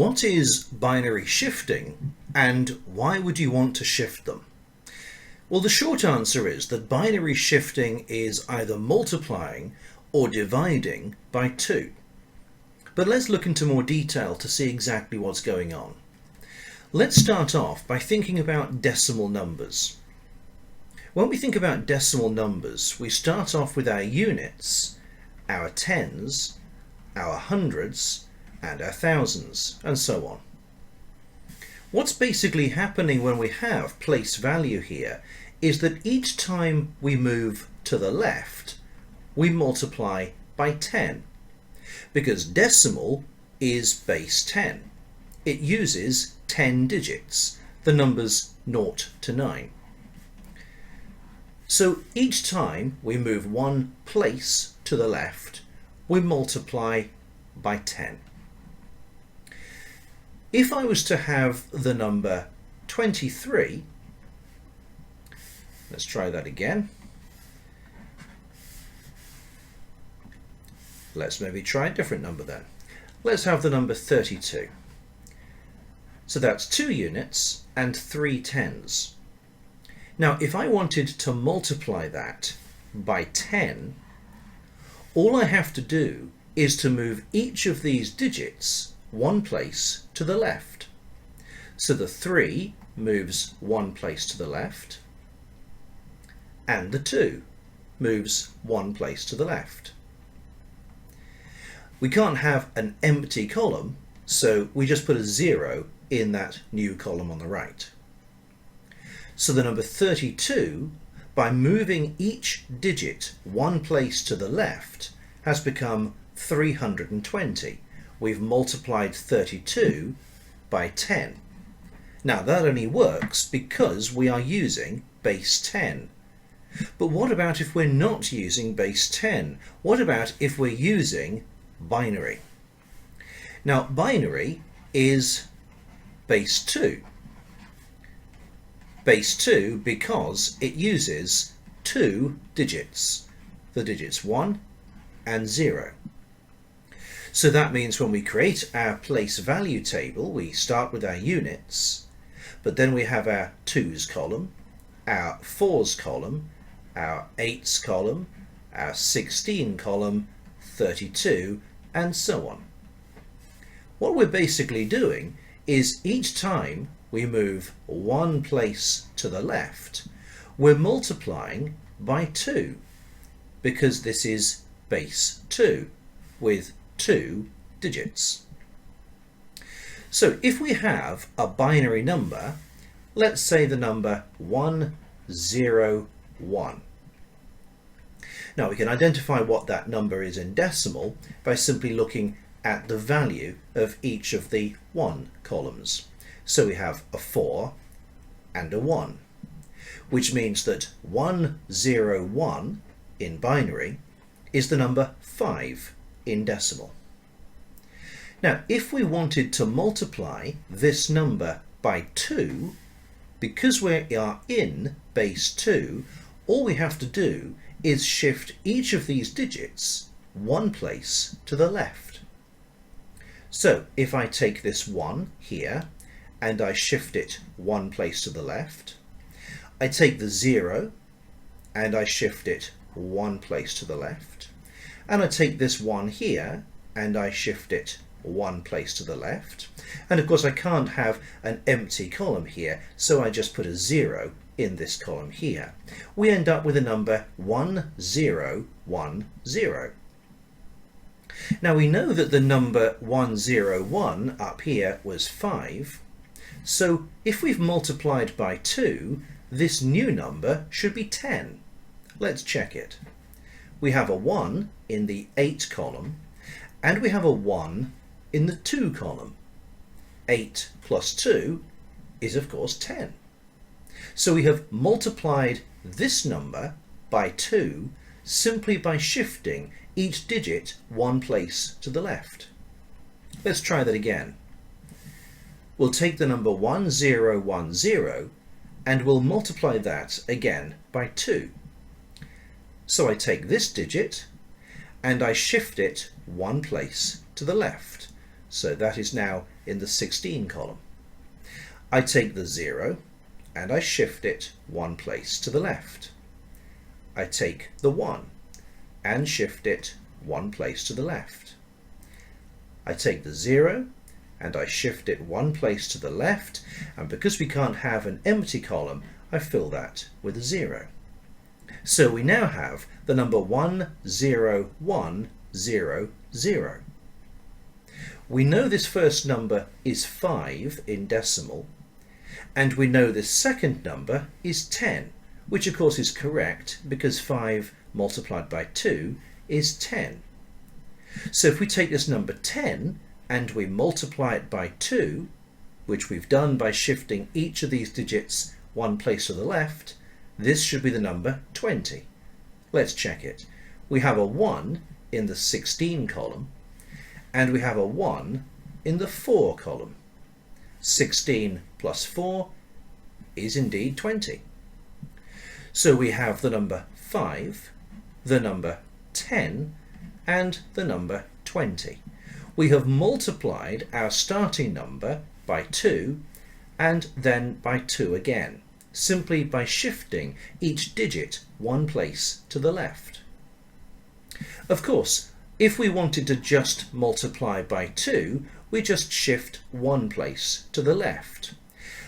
what is binary shifting and why would you want to shift them? Well, the short answer is that binary shifting is either multiplying or dividing by 2. But let's look into more detail to see exactly what's going on. Let's start off by thinking about decimal numbers. When we think about decimal numbers, we start off with our units, our tens, our hundreds, and our thousands, and so on. What's basically happening when we have place value here is that each time we move to the left, we multiply by 10, because decimal is base 10. It uses 10 digits, the numbers 0 to 9. So each time we move one place to the left, we multiply by 10. If I was to have the number 23, let's try that again. Let's maybe try a different number then. Let's have the number 32. So that's 2 units and 3 tens. Now, if I wanted to multiply that by 10, all I have to do is to move each of these digits one place to the left. So the 3 moves one place to the left, and the 2 moves one place to the left. We can't have an empty column, so we just put a 0 in that new column on the right. So the number 32, by moving each digit one place to the left, has become 320. We've multiplied 32 by 10. Now that only works because we are using base 10. But what about if we're not using base 10? What about if we're using binary? Now binary is base 2. Base 2 because it uses 2 digits, the digits 1 and 0. So that means when we create our place value table, we start with our units, but then we have our 2's column, our 4's column, our 8's column, our 16 column, 32, and so on. What we're basically doing is each time we move one place to the left, we're multiplying by 2, because this is base 2 with 2 digits. So if we have a binary number, let's say the number 101. Now we can identify what that number is in decimal by simply looking at the value of each of the 1 columns. So we have a 4 and a 1, which means that 101 in binary is the number 5 in decimal. Now, if we wanted to multiply this number by 2, because we are in base 2, all we have to do is shift each of these digits one place to the left. So if I take this 1 here and I shift it one place to the left, I take the 0 and I shift it one place to the left, and I take this 1 here and I shift it one place to the left, and of course I can't have an empty column here, so I just put a 0 in this column here. We end up with a number 1010. Now we know that the number 101 up here was 5, so if we've multiplied by 2, this new number should be 10. Let's check it. We have a 1 in the 8 column, and we have a 1 in the 2 column. 8 plus 2 is of course 10. So we have multiplied this number by 2 simply by shifting each digit one place to the left. Let's try that again. We'll take the number 1010 and we'll multiply that again by 2. So I take this digit and I shift it one place to the left. So that is now in the 16 column. I take the 0 and I shift it one place to the left. I take the 1 and shift it one place to the left. I take the 0 and I shift it one place to the left, and because we can't have an empty column, I fill that with a 0. So we now have the number 10100. We know this first number is 5 in decimal, and we know this second number is 10, which of course is correct because 5 multiplied by 2 is 10. So if we take this number 10 and we multiply it by 2, which we've done by shifting each of these digits one place to the left, this should be the number 20. Let's check it. We have a 1 in the 16 column, and we have a 1 in the 4 column. 16 plus 4 is indeed 20. So we have the number 5, the number 10, and the number 20. We have multiplied our starting number by 2 and then by 2 again, simply by shifting each digit one place to the left. Of course, if we wanted to just multiply by 2, we just shift one place to the left.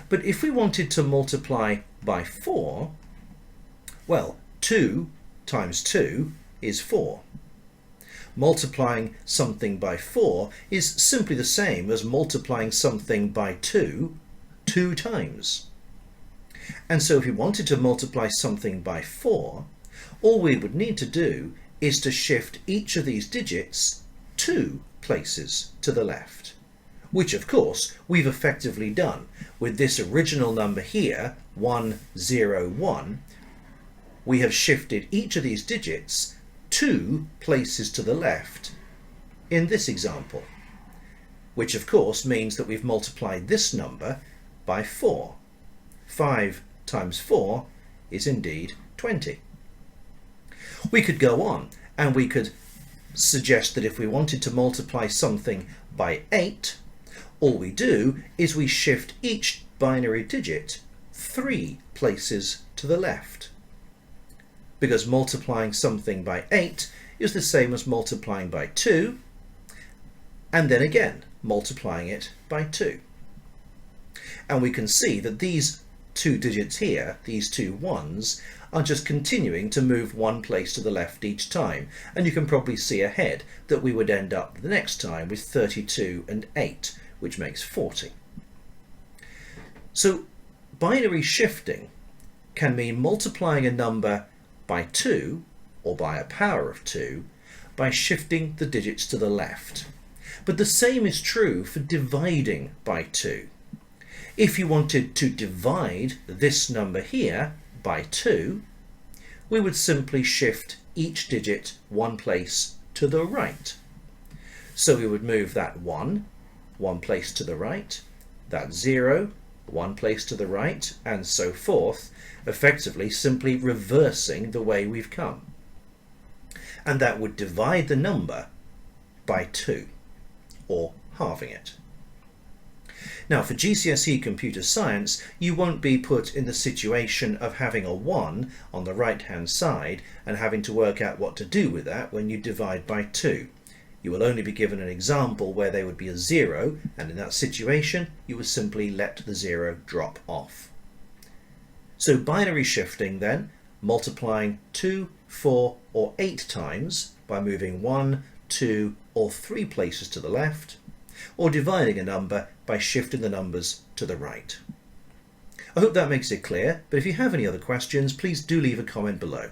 But if we wanted to multiply by 4, well, 2 times 2 is 4. Multiplying something by 4 is simply the same as multiplying something by 2 times. And so if we wanted to multiply something by 4, all we would need to do is to shift each of these digits 2 places to the left, which of course we've effectively done. With this original number here, 101, we have shifted each of these digits 2 places to the left in this example, which of course means that we've multiplied this number by 4. 5 times 4 is indeed 20. We could go on and we could suggest that if we wanted to multiply something by 8, all we do is we shift each binary digit 3 places to the left, because multiplying something by 8 is the same as multiplying by 2, and then again multiplying it by 2. And we can see that these 2 digits here, these 2 ones, are just continuing to move one place to the left each time, and you can probably see ahead that we would end up the next time with 32 and 8, which makes 40. So binary shifting can mean multiplying a number by 2, or by a power of 2, by shifting the digits to the left. But the same is true for dividing by 2. If you wanted to divide this number here by 2, we would simply shift each digit one place to the right. So we would move that 1 one place to the right, that 0 one place to the right, and so forth, effectively simply reversing the way we've come. And that would divide the number by 2, or halving it. Now for GCSE Computer Science, you won't be put in the situation of having a 1 on the right hand side and having to work out what to do with that when you divide by 2. You will only be given an example where there would be a 0, and in that situation you would simply let the 0 drop off. So binary shifting then, multiplying 2, 4 or 8 times by moving 1, 2 or 3 places to the left, or dividing a number by shifting the numbers to the right. I hope that makes it clear, but if you have any other questions, please do leave a comment below.